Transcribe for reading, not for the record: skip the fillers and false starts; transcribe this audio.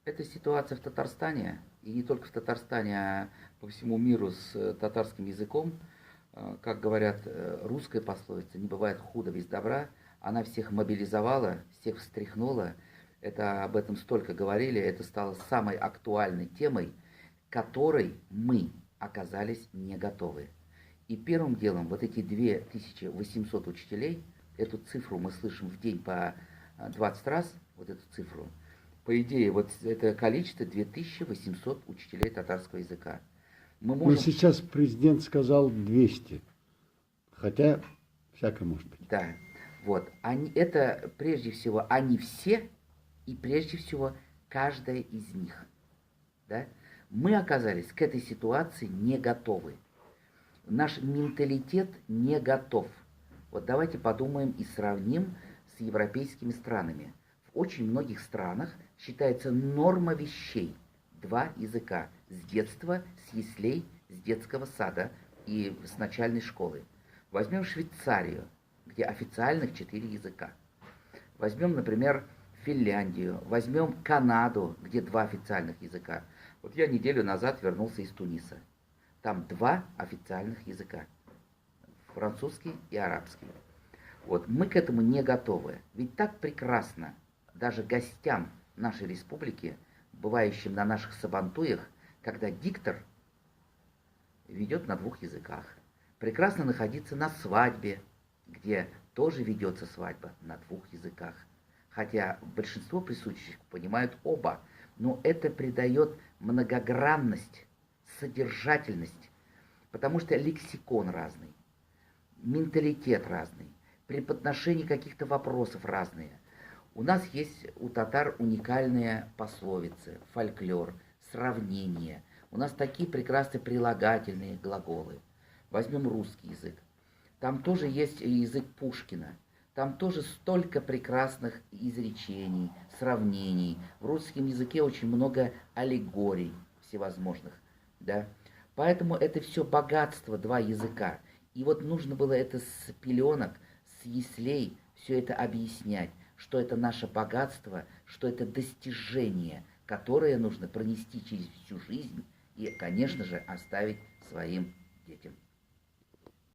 Эта ситуация в Татарстане, и не только в Татарстане, а по всему миру с татарским языком, как говорят, русская пословица, не бывает худа без добра, она всех мобилизовала, всех встряхнула. Это об этом столько говорили, это стало самой актуальной темой, к которой мы оказались не готовы. И первым делом вот эти 2800 учителей, эту цифру мы слышим в день по 20 раз, вот эту цифру, по идее, вот это количество 2800 учителей татарского языка. Мы Но можем... сейчас президент сказал 200, хотя всякое может быть. Да, вот. Это прежде всего они все, и прежде всего каждая из них. Да? Мы оказались к этой ситуации не готовы. Наш менталитет не готов. Вот давайте подумаем и сравним с европейскими странами. В очень многих странах считается норма вещей два языка. С детства, с яслей, с детского сада и с начальной школы. Возьмем Швейцарию, где официальных 4 языка. Возьмем, например, Финляндию, возьмем Канаду, где 2 официальных языка. Вот я неделю назад вернулся из Туниса. Там 2 официальных языка. Французский и арабский. Вот, мы к этому не готовы. Ведь так прекрасно даже гостям нашей республики, бывающим на наших сабантуях, когда диктор ведет на 2 языках. Прекрасно находиться на свадьбе, где тоже ведется свадьба на 2 языках. Хотя большинство присутствующих понимают оба, но это придает многогранность, содержательность, потому что лексикон разный, менталитет разный, преподношение каких-то вопросов разные. У нас есть у татар уникальные пословицы, фольклор, сравнения. У нас такие прекрасные прилагательные глаголы. Возьмем русский язык. Там тоже есть язык Пушкина. Там тоже столько прекрасных изречений, сравнений. В русском языке очень много аллегорий всевозможных. Да? Поэтому это все богатство, 2 языка. И вот нужно было это с пеленок, с яслей все это объяснять, что это наше богатство, что это достижение, которое нужно пронести через всю жизнь и, конечно же, оставить своим детям.